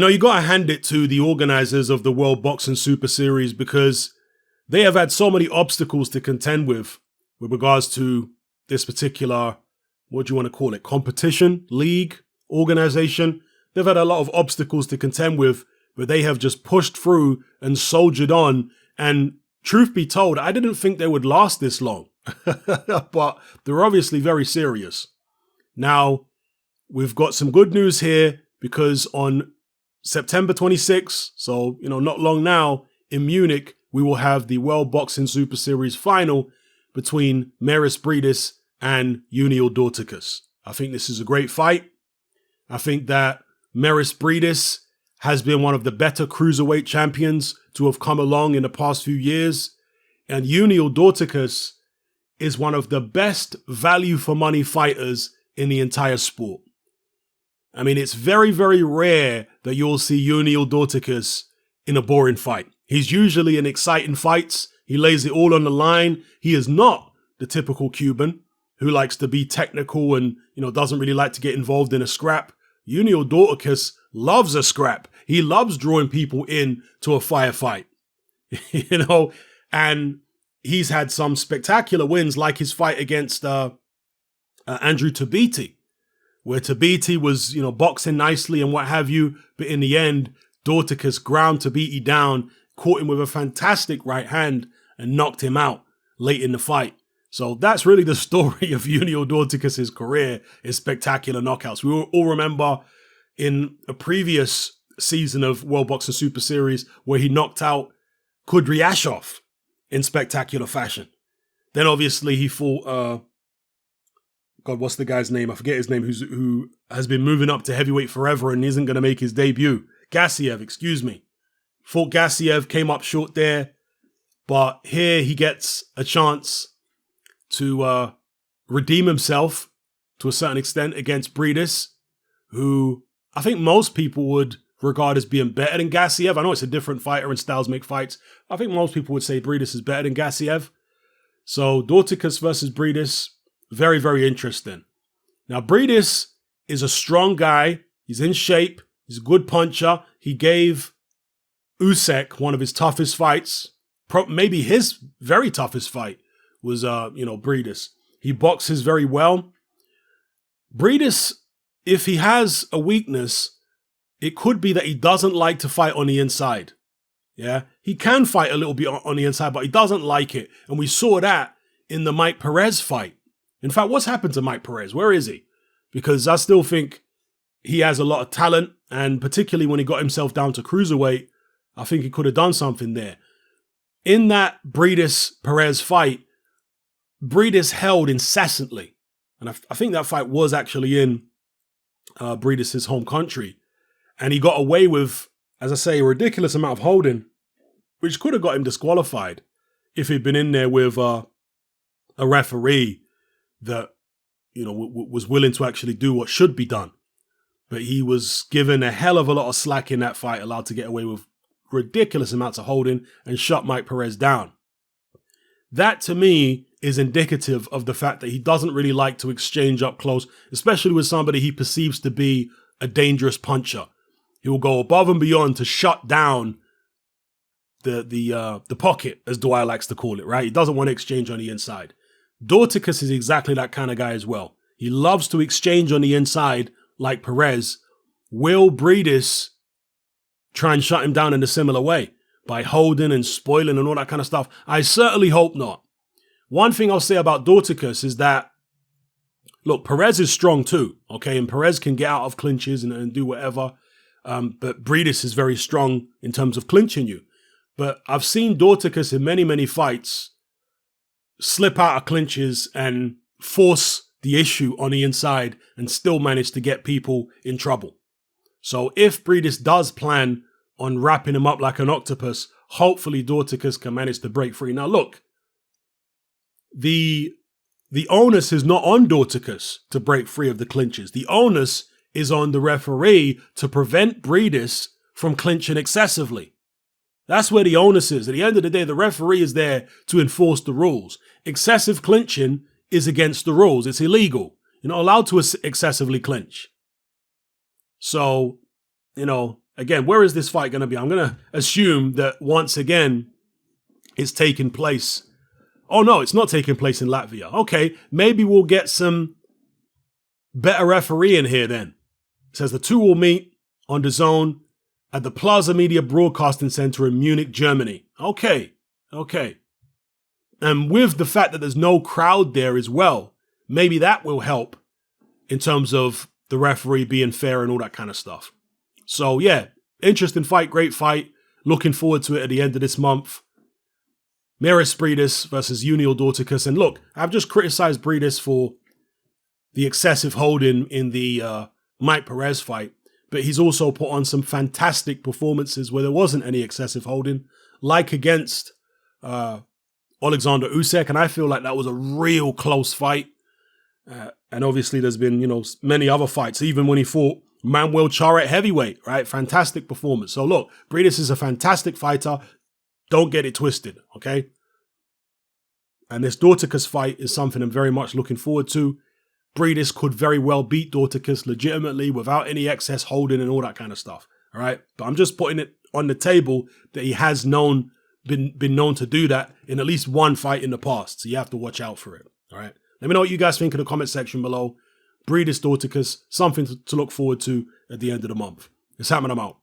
You got to hand it to the organizers of the World Boxing Super Series because they have had so many obstacles to contend with regards to this particular, what do you want to call it, competition, league, organization. They've had a lot of obstacles to contend with, but they have just pushed through and soldiered on. And truth be told, I didn't think they would last this long, but they're obviously very serious. Now, we've got some good news here because on September 26th, so, not long now, in Munich, we will have the World Boxing Super Series final between Mairis Briedis and Yuniel Dorticos. I think this is a great fight. I think that Mairis Briedis has been one of the better cruiserweight champions to have come along in the past few years. And Yuniel Dorticos is one of the best value for money fighters in the entire sport. I mean, it's very, very rare that you'll see Yuniel Dorticos in a boring fight. He's usually in exciting fights. He lays it all on the line. He is not the typical Cuban who likes to be technical and, doesn't really like to get involved in a scrap. Yuniel Dorticos loves a scrap. He loves drawing people in to a firefight, and he's had some spectacular wins like his fight against Andrew Tabiti, where Tabiti was, boxing nicely and what have you. But in the end, Dorticos ground Tabiti down, caught him with a fantastic right hand and knocked him out late in the fight. So that's really the story of Yuniel Dorticos' career, is spectacular knockouts. We all remember in a previous season of World Boxing Super Series where he knocked out Kudryashov in spectacular fashion. Then obviously he fought, God, what's the guy's name? I forget his name, who has been moving up to heavyweight forever and isn't going to make his debut. Gassiev, excuse me. Fought Gassiev, came up short there. But here he gets a chance to redeem himself to a certain extent against Briedis, who I think most people would regard as being better than Gassiev. I know it's a different fighter and styles make fights. I think most people would say Briedis is better than Gassiev. So Dorticos versus Briedis, very, very interesting. Now, Briedis is a strong guy. He's in shape. He's a good puncher. He gave Usyk one of his toughest fights. Maybe his very toughest fight was, Briedis. He boxes very well. Briedis, if he has a weakness, it could be that he doesn't like to fight on the inside. Yeah, he can fight a little bit on the inside, but he doesn't like it. And we saw that in the Mike Perez fight. In fact, what's happened to Mike Perez? Where is he? Because I still think he has a lot of talent, and particularly when he got himself down to cruiserweight, I think he could have done something there. In that Briedis-Perez fight, Briedis held incessantly. And I think that fight was actually in Briedis' home country. And he got away with, as I say, a ridiculous amount of holding, which could have got him disqualified if he'd been in there with a referee that, was willing to actually do what should be done. But he was given a hell of a lot of slack in that fight, allowed to get away with ridiculous amounts of holding and shut Mike Perez down. That, to me, is indicative of the fact that he doesn't really like to exchange up close, especially with somebody he perceives to be a dangerous puncher. He will go above and beyond to shut down the pocket, as Dwyer likes to call it, right? He doesn't want to exchange on the inside. Dorticos is exactly that kind of guy as well. He loves to exchange on the inside like Perez. Will Briedis try and shut him down in a similar way by holding and spoiling and all that kind of stuff? I certainly hope not. One thing I'll say about Dorticos is that, look, Perez is strong too, okay? And Perez can get out of clinches and do whatever. But Briedis is very strong in terms of clinching you. But I've seen Dorticos in many, many fights slip out of clinches and force the issue on the inside and still manage to get people in trouble. So if Briedis does plan on wrapping him up like an octopus, hopefully Dorticos can manage to break free. Now look, the onus is not on Dorticos to break free of the clinches. The onus is on the referee to prevent Briedis from clinching excessively. That's where the onus is. At the end of the day, the referee is there to enforce the rules. Excessive clinching is against the rules. It's illegal. You're not allowed to excessively clinch. So, again, where is this fight going to be? I'm going to assume that once again, it's taking place. Oh no, it's not taking place in Latvia. Okay, maybe we'll get some better refereeing here then. It says the two will meet on DAZN at the Plaza Media Broadcasting Center in Munich, Germany. Okay. And with the fact that there's no crowd there as well, maybe that will help in terms of the referee being fair and all that kind of stuff. So yeah, interesting fight, great fight. Looking forward to it at the end of this month. Mairis Briedis versus Yuniel Dorticos. And look, I've just criticized Briedis for the excessive holding in the Mike Perez fight, but he's also put on some fantastic performances where there wasn't any excessive holding, like against Alexander Usyk, and I feel like that was a real close fight. And obviously there's been, many other fights, even when he fought Manuel Charr at heavyweight, right? Fantastic performance. So look, Briedis is a fantastic fighter. Don't get it twisted, okay? And this Dorticos fight is something I'm very much looking forward to. Briedis could very well beat Dorticos legitimately without any excess holding and all that kind of stuff, all right? But I'm just putting it on the table that he has been known to do that in at least one fight in the past. So you have to watch out for it, all right? Let me know what you guys think in the comment section below. Briedis Dorticos, something to look forward to at the end of the month. It's happening, I'm out.